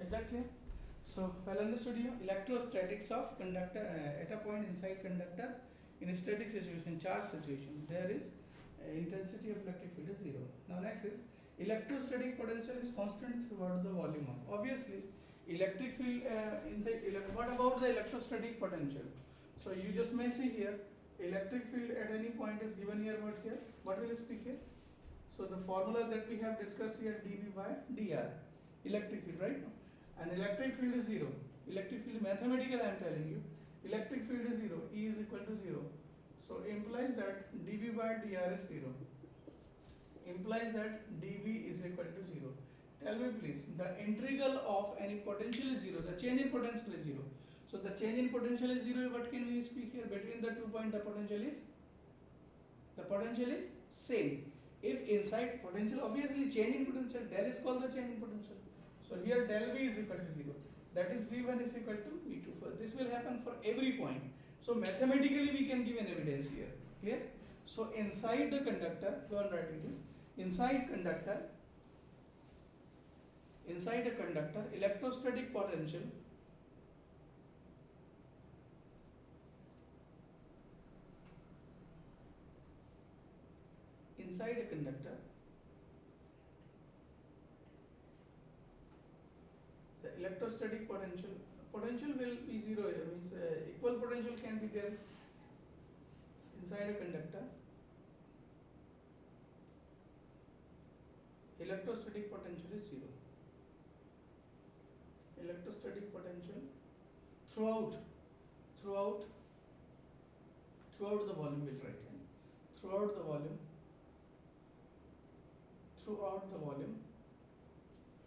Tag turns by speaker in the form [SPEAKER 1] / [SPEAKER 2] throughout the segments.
[SPEAKER 1] Is that clear? So well understood you. Electrostatics of conductor at a point inside conductor in a static situation, charge situation, there is intensity of electric field is zero. Now next is electrostatic potential is constant throughout the volume of. Obviously, electric field inside. What about the electrostatic potential? So you just may see here, electric field at any point is given here. What here? What will you speak here? So the formula that we have discussed here, dV by dr, electric field, right? And electric field is zero. Electric field mathematical, I am telling you, electric field is zero. E is equal to zero. So implies that dV by dr is zero. Implies that dV is equal to zero. Tell me please, the integral of any potential is zero. The change in potential is zero. So the change in potential is zero. What can we speak here? Between the 2 points, the potential is same. If inside potential, obviously change in potential, del is called the change in potential. So here del V is equal to 0. That is V1 is equal to V2. For this will happen for every point. So mathematically we can give an evidence here. Clear? So inside the conductor, you are writing this. Inside a conductor, electrostatic potential inside a conductor, the electrostatic potential will be zero here, means equal potential can be there inside a conductor. Electrostatic potential is zero. Electrostatic potential throughout throughout throughout the volume, will write here. Throughout the volume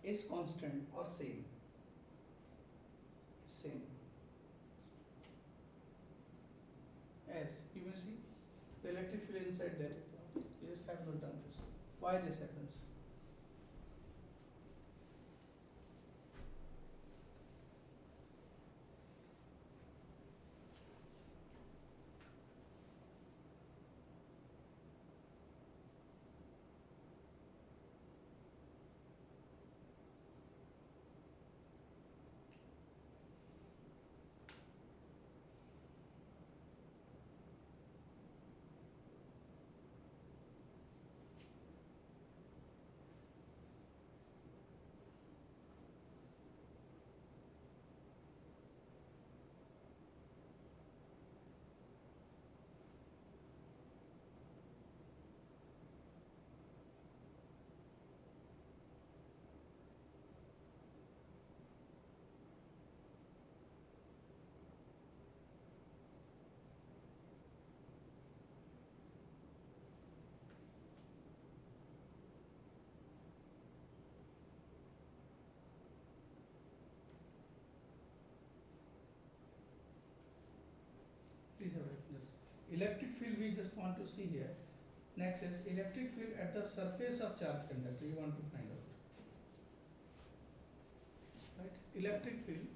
[SPEAKER 1] is constant or same. As you may see, the electric field inside that is zero. You just have not done this. Why this happens? Please have this. Electric field we just want to see here. Next is electric field at the surface of charge conductor. You want to find out, right? Electric field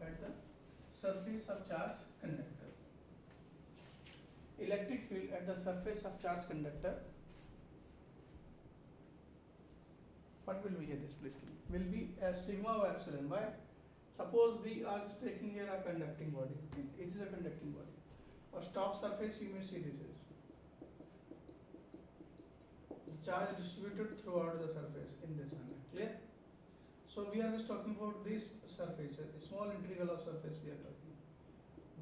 [SPEAKER 1] at the surface of charge conductor. Electric field at the surface of charge conductor. What will be here? This please tell me. Will be as sigma or epsilon. Why? Suppose we are just taking here a conducting body. Okay? It is a conducting body. Or top surface, you may see this is the charge distributed throughout the surface in this manner. Clear? So we are just talking about this surface, a small integral of surface we are talking.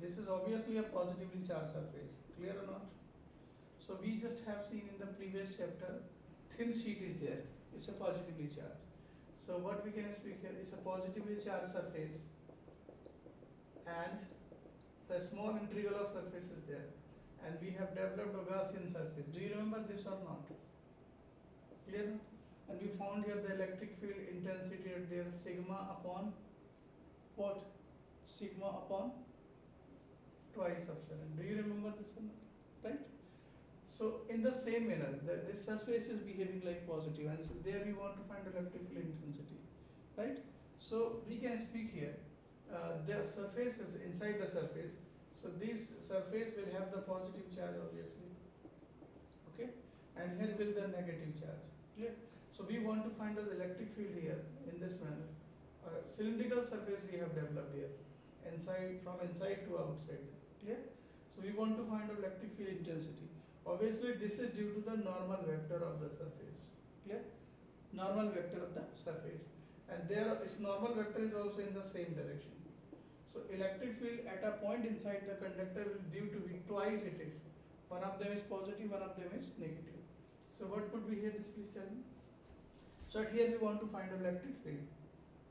[SPEAKER 1] This is obviously a positively charged surface. Clear or not? So we just have seen in the previous chapter, thin sheet is there. It's a positively charged. So what we can speak here is a positively charged surface and the small integral of surface is there, and we have developed a Gaussian surface. Do you remember this or not? Clear? And we found here the electric field intensity at there, sigma upon what? Sigma upon twice epsilon. Do you remember this or not? Right? So in the same manner, this surface is behaving like positive, and so there we want to find electric field intensity, right? So we can speak here. The surface is inside the surface, so this surface will have the positive charge, obviously, okay, and here will the negative charge. Clear? So we want to find the electric field here in this manner. Cylindrical surface we have developed here, inside, from inside to outside. Clear? So we want to find the electric field intensity. Obviously this is due to the normal vector of the surface. Clear? Normal vector of the surface, and there its normal vector is also in the same direction. So electric field at a point inside the conductor will due to be twice it is. One of them is positive, one of them is negative. So what could be here? This please tell me. So at here we want to find electric field.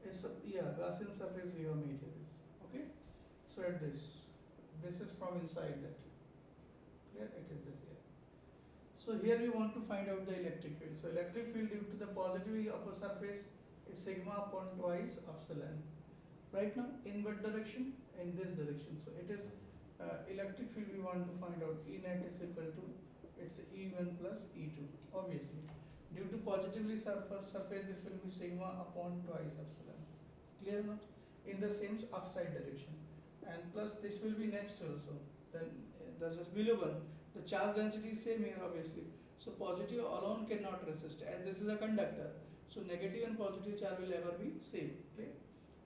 [SPEAKER 1] It's a, yeah, Gaussian surface we have made here. This okay. So at this is from inside that. Clear? It is this here. So here we want to find out the electric field. So electric field due to the positivity of a surface is sigma upon twice epsilon. Right now, in what direction? In this direction. So it is electric field we want to find out. E net is equal to, it's E1 plus E2. Obviously, due to positively surface, this will be sigma upon twice epsilon. Clear or not? In the same upside direction, and plus this will be next also. Then there's this below one. The charge density is same here obviously. So positive alone cannot resist, as this is a conductor. So negative and positive charge will ever be same. Clear?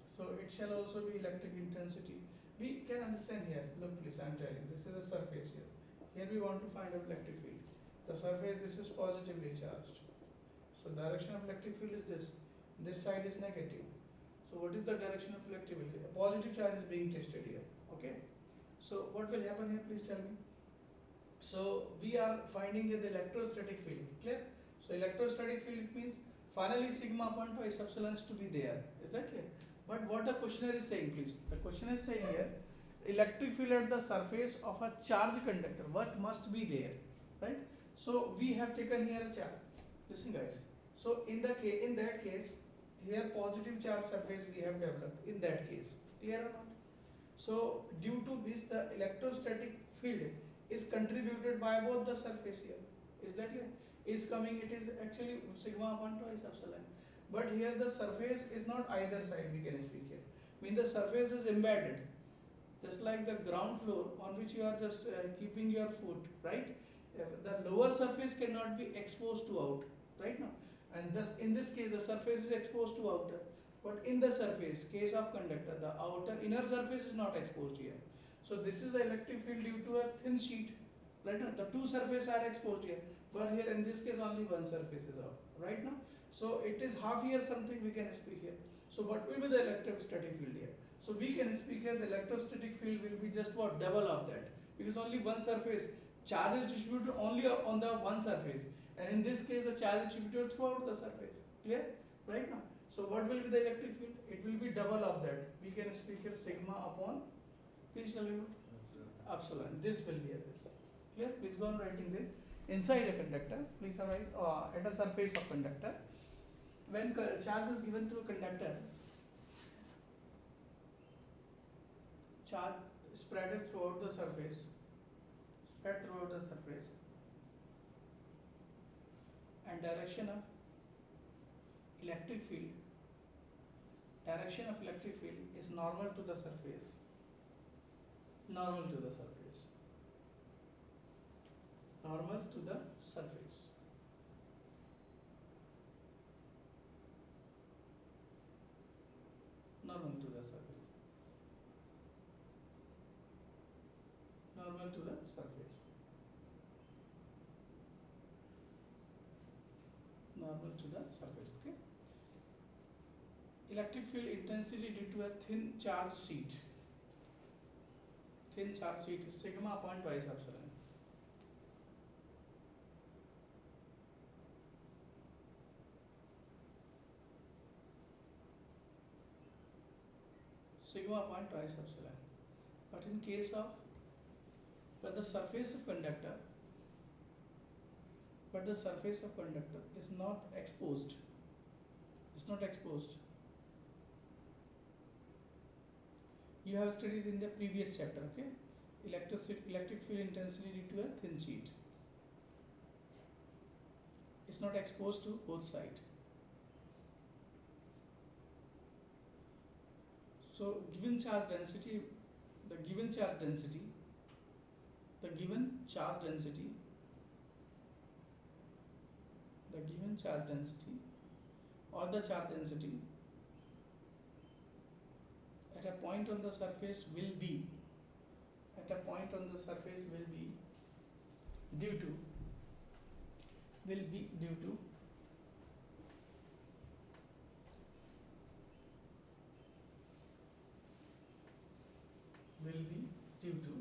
[SPEAKER 1] So it shall also be electric intensity. We can understand here. Look, please, I am telling. This is a surface here. Here we want to find out electric field. The surface, this is positively charged. So direction of electric field is this. This side is negative. So what is the direction of electric field? A positive charge is being tested here. Okay. So what will happen here? Please tell me. So we are finding here the electrostatic field. Clear? So electrostatic field means finally sigma upon twice epsilon is to be there. Is that clear? But what the questioner is saying, please. The question is saying here, electric field at the surface of a charged conductor. What must be there, right? So we have taken here a charge. Listen, guys. So in that case, here positive charge surface we have developed. In that case, clear or not? So due to this, the electrostatic field is contributed by both the surface here. Is that clear? Is coming, it is actually sigma upon twice epsilon. But here the surface is not either side, we can speak here. Mean the surface is embedded, just like the ground floor on which you are just keeping your foot, right? If the lower surface cannot be exposed to out, right now. And thus in this case the surface is exposed to outer. But in the surface, case of conductor, the outer inner surface is not exposed here. So this is the electric field due to a thin sheet, right now. The two surfaces are exposed here, but here in this case only one surface is out, right now. So it is half here something we can speak here. So what will be the electrostatic field here? So we can speak here the electrostatic field will be just what, double of that, because only one surface, charge is distributed only on the one surface, and in this case the charge is distributed throughout the surface. Clear? Right now. So what will be the electric field? It will be double of that. We can speak here sigma upon, please tell me, epsilon. This will be this. Clear? Please go on writing this. Inside a conductor, please write at a surface of conductor. When charge is given to a conductor, charge spread throughout the surface, and electric field direction of electric field is normal to the surface, normal to the surface, normal to the surface. Normal to the surface, normal to the surface, normal to the surface. Okay. Electric field intensity due to a thin charge sheet. Thin charge sheet is sigma upon twice epsilon. Sigma upon twice epsilon. But in case of when the surface of conductor, is not exposed, you have studied in the previous chapter, okay? Electric field intensity due to a thin sheet. It's not exposed to both sides. So given charge density, the given charge density given charge density or the charge density at a point on the surface will be at a point on the surface due to will be due to will be due to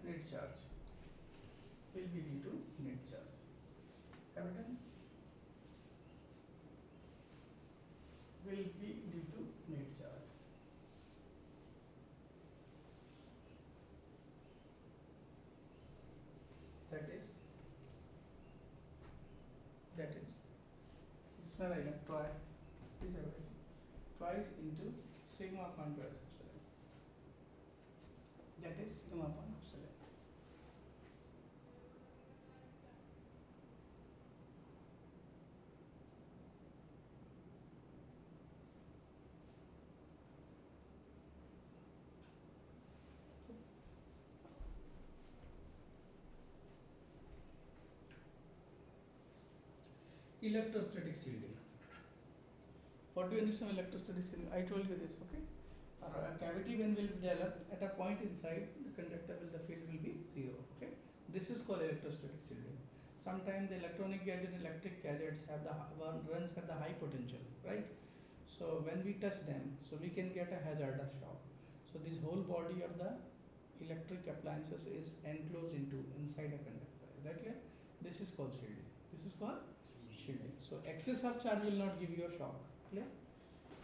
[SPEAKER 1] net charge will be due to net charge. Have it done? Will be due to net charge. That is इसमें रहेगा twice into sigma upon 12 epsilon. That is sigma upon epsilon. Electrostatic shielding. What do you understand electrostatic shielding? I told you this, okay? A cavity when will develop at a point inside the conductor will the field will be zero, okay? This is called electrostatic shielding. Sometimes the electric gadgets have the runs at the high potential, right? So when we touch them, so we can get a hazardous shock. So this whole body of the electric appliances is enclosed into inside a conductor. Is that clear? This is called shielding. This is called shielding. So excess of charge will not give you a shock. Clear?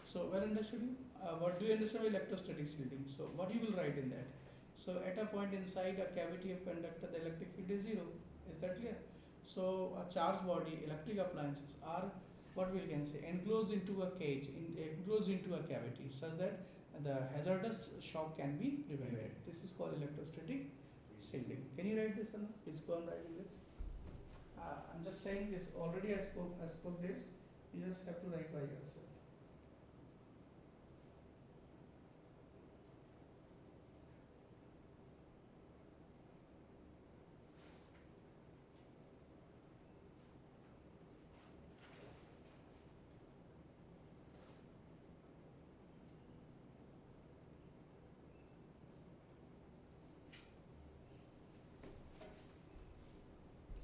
[SPEAKER 1] So well understood you? What do you understand by electrostatic shielding? So what you will write in that? So at a point inside a cavity of conductor, the electric field is zero. Is that clear? So a charged body, electric appliances are what we can say enclosed into a cage, enclosed into a cavity, such that the hazardous shock can be prevented. This is called electrostatic shielding. Can you write this or not? Please go on writing this. I'm just saying this. Already I spoke this. You just have to write by yourself.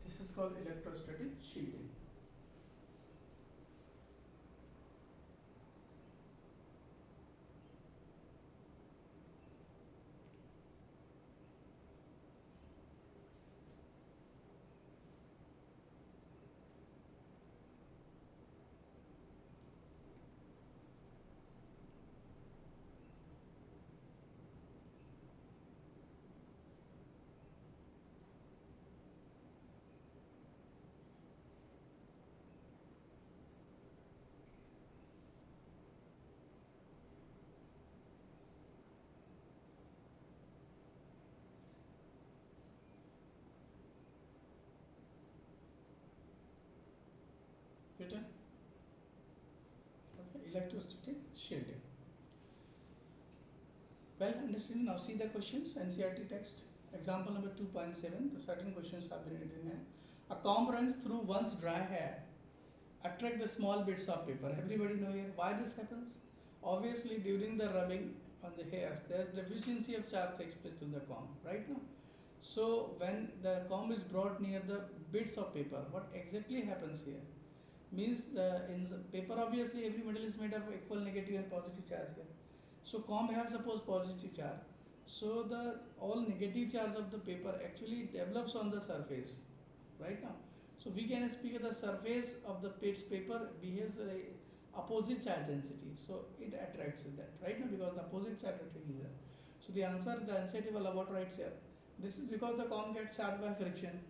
[SPEAKER 1] This is called electrostatic shielding. Written? Okay, electrostatic shielding. Well understood. Now see the questions. NCERT text. Example number 2.7. The certain questions have been written here. A comb runs through one's dry hair. Attract the small bits of paper. Everybody know here why this happens? Obviously, during the rubbing on the hairs, there's deficiency of charge takes place to the comb, right now. So when the comb is brought near the bits of paper, what exactly happens here? Means in the paper, obviously every metal is made of equal negative and positive charge here. So comb has suppose positive charge. So the all negative charge of the paper actually develops on the surface, right now. So we can speak of the surface of the paper behaves a opposite charge density. So it attracts that, right now, because the opposite charge density is there. So the answer will what writes here. This is because the comb gets charged by friction.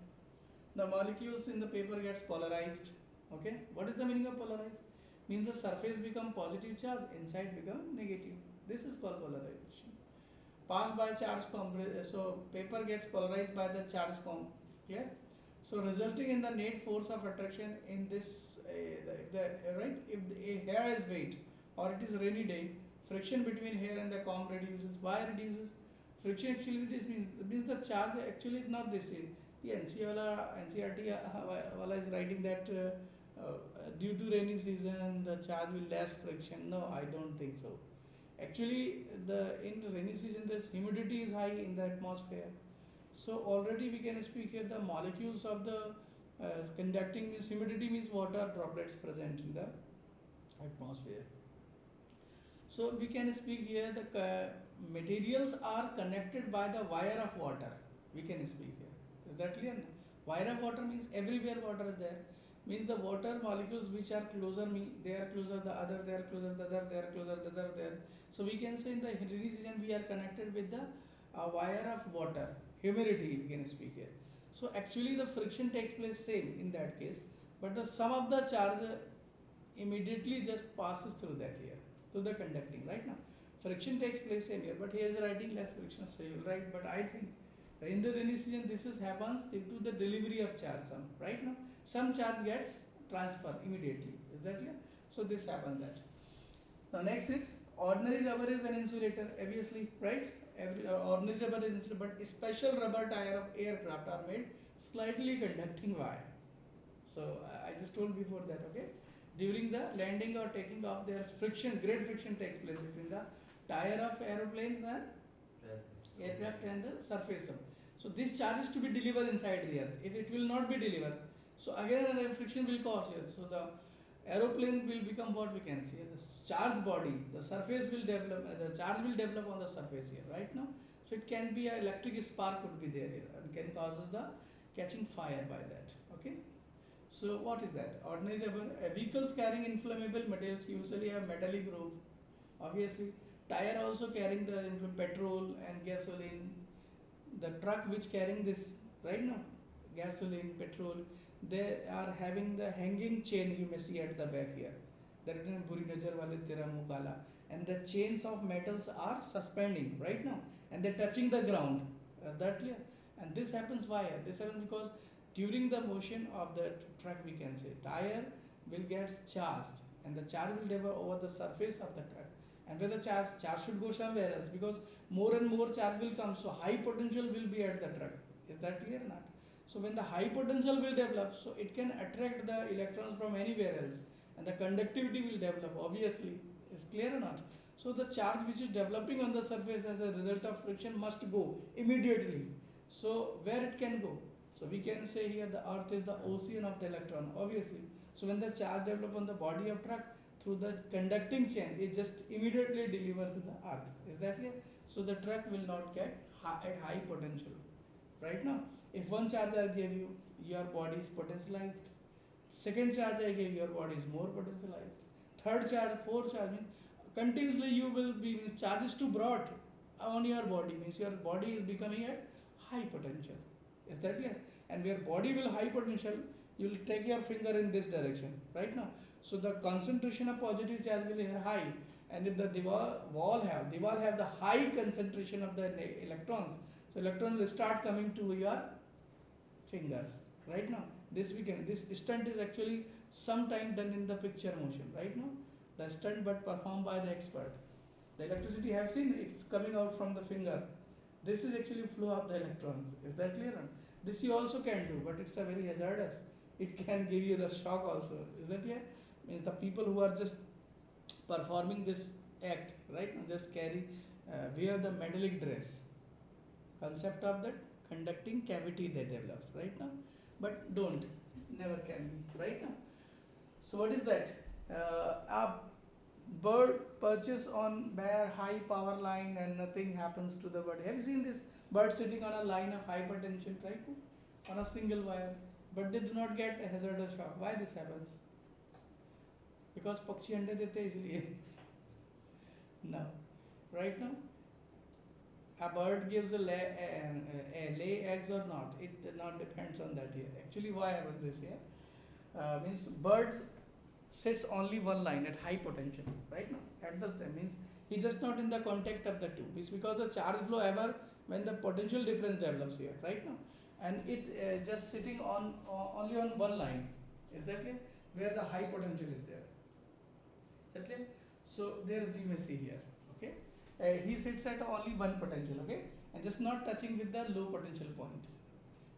[SPEAKER 1] The molecules in the paper gets polarized. Okay, what is the meaning of polarized? Means the surface become positive charge, inside become negative. This is called polarization. Pass by charge so paper gets polarized by the charge comb. Clear? So resulting in the net force of attraction in this right, if a hair is wet or it is a rainy day, friction between hair and the comb reduces. Why reduces? Friction actually means the charge actually is not the same. Yeah, NCRT wala is writing that due to rainy season the charge will less friction. No, I don't think so. Actually, in the rainy season, this humidity is high in the atmosphere. So already we can speak here the molecules of the conducting means humidity means water droplets present in the atmosphere. So we can speak here the materials are connected by the wire of water. We can speak here. Is that clear? Wire of water means everywhere water is there. Means the water molecules which are closer me, they are closer the other, they are closer the other, they are closer the other there. So we can say in the rainy season we are connected with the wire of water. Humidity we can speak here. So actually the friction takes place same in that case, but the sum of the charge immediately just passes through that here to the conducting right now. Friction takes place same here, but he is writing less friction, so you right. But I think in the rainy season this is happens due to the delivery of charge. Some right now some charge gets transferred immediately. Is that clear? So this happens that. Now next is ordinary rubber is an insulator, obviously, right? Ordinary rubber is insulator, but special rubber tire of aircraft are made slightly conducting wire. So I just told before that, okay. During the landing or taking off, there's friction, great friction takes place between the tire of aeroplanes and aircraft and the surface of. So this charge is to be delivered inside the earth. If it will not be delivered, so again a friction will cause here. So the aeroplane will become what we can see the charge body. The surface will develop. The charge will develop on the surface here right now. So it can be an electric spark could be there here and can causes the catching fire by that. Okay. So what is that? Ordinary rubber. Vehicles carrying inflammable materials usually have metallic roof. Obviously, tire also carrying the petrol and gasoline. The truck which carrying this right now, gasoline, petrol, they are having the hanging chain you may see at the back here. That is buri najar wale tera muh kala. And the chains of metals are suspending right now, and they're touching the ground. Is that clear? And this happens why? This happens because during the motion of the truck, we can say tire will get charged, and the charge will develop over the surface of the truck. And where the charge should go somewhere else because more and more charge will come. So high potential will be at the truck. Is that clear or not? So when the high potential will develop, so it can attract the electrons from anywhere else, and the conductivity will develop. Obviously, is clear or not? So the charge which is developing on the surface as a result of friction must go immediately. So where it can go? So we can say here the earth is the ocean of the electron, obviously. So when the charge develop on the body of truck through the conducting chain, it just immediately deliver to the earth. Is that clear? So the truck will not get at high potential. Right now, if one charge I gave you, your body is potentialized. Second charge I gave, your body is more potentialized. Third charge, fourth charge, means continuously you will be means charges to brought on your body means your body is becoming at high potential. Is that clear? And where body will high potential, you will take your finger in this direction right now. So the concentration of positive charge will be high, and if the Diwal have the high concentration of the electrons, so electrons will start coming to your fingers right now. This stunt is actually sometime done in the picture motion right now. The stunt but performed by the expert. The electricity have seen it's coming out from the finger. This is actually flow of the electrons. Is that clear? This you also can do, but it's a very hazardous. It can give you the shock also. Is that clear? Means the people who are just performing this act right now just carry wear the metallic dress. Concept of that conducting cavity they develop right now, but don't never can be right now. So what is that? A bird perches on bare high power line and nothing happens to the bird. Have you seen this bird sitting on a line of high potential right now on a single wire, but they do not get a hazardous shock? Why this happens? Because pakshi ande dete isliye. No, right now a bird gives lay eggs or not. It not depends on that here. Actually, why was this here? Means birds sits only one line at high potential right now. At the same means he just not in the contact of the two. It's because the charge flow ever when the potential difference develops here right now, and it just sitting on only on one line. Is that clear? Where the high potential is there. Is that clear? So there is you may see here. Okay, he sits at only one potential. Okay, and just not touching with the low potential point.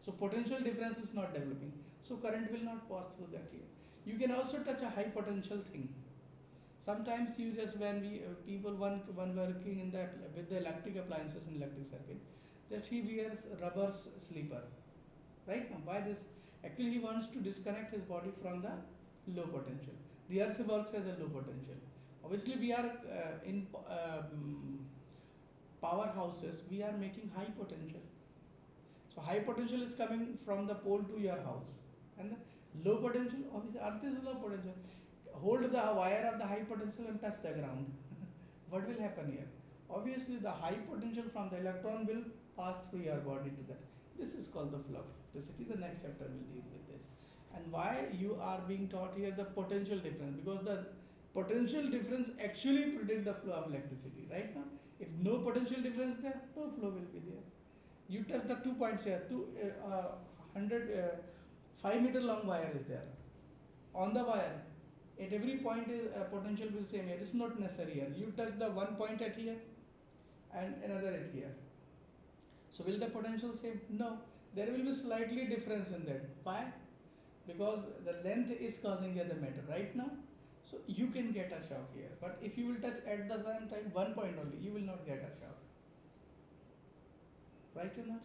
[SPEAKER 1] So potential difference is not developing. So current will not pass through that here. You can also touch a high potential thing. Sometimes you just when we people one working in the with the electric appliances in electric circuit, just he wears rubber sleeper, right? Now why this? Actually, he wants to disconnect his body from the low potential. The earth works as a low potential. Obviously, we are in powerhouses. We are making high potential. So high potential is coming from the pole to your house, and the low potential, obviously, earth is low potential. Hold the wire of the high potential and touch the ground. What will happen here? Obviously, the high potential from the electron will pass through your body to that. This is called the flow of electricity. The next chapter will deal with this. And why you are being taught here the potential difference? Because the potential difference actually predict the flow of electricity. Right now, if no potential difference there, no flow will be there. You touch the 2 points here. 100 5 meter long wire is there. On the wire, at every point is potential will same here. It's not necessary here. You touch the one point at here and another at here. So will the potential same? No. There will be slightly difference in that. Why? Because the length is causing here the matter right now. So you can get a shock here. But if you will touch at the same time one point only, you will not get a shock. Right or not?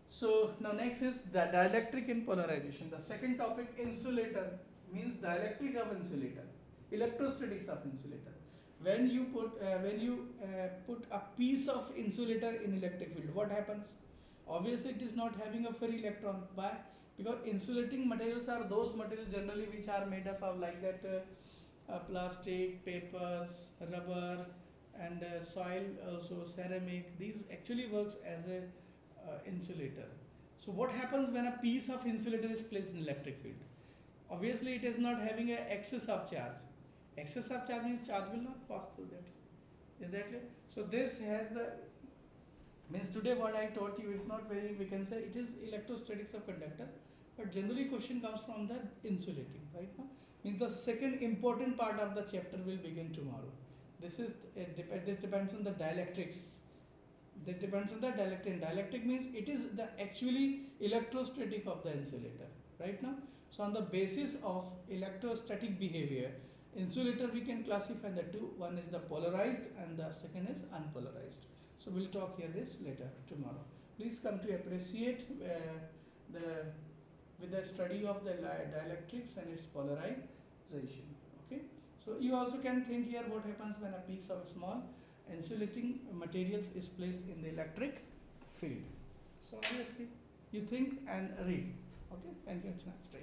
[SPEAKER 1] So now next is the dielectric in polarization. The second topic, insulator, means dielectric of insulator, electrostatics of insulator. When you put a piece of insulator in electric field, what happens? Obviously, it is not having a free electron. Why? Because insulating materials are those materials generally which are made up of like that plastic, papers, rubber, and soil, also ceramic. These actually works as a insulator. So what happens when a piece of insulator is placed in electric field? Obviously, it is not having an excess of charge. Excess of charge means charge will not pass through that. Is that clear? So this has the means today what I taught you is not very, we can say it is electrostatics of conductor, but generally question comes from the insulating right now. Means the second important part of the chapter will begin tomorrow. This is this depends on the dielectrics. That depends on the dielectric. Dielectric means it is the actually electrostatic of the insulator right now. So on the basis of electrostatic behavior, insulator we can classify the two. One is the polarized and the second is unpolarized. So we'll talk here this later tomorrow. Please come to appreciate the with the study of the dielectrics and its polarization. Okay. So you also can think here what happens when a piece of small insulating materials is placed in the electric field. So obviously you think and read. Okay. Thank you. It's next day.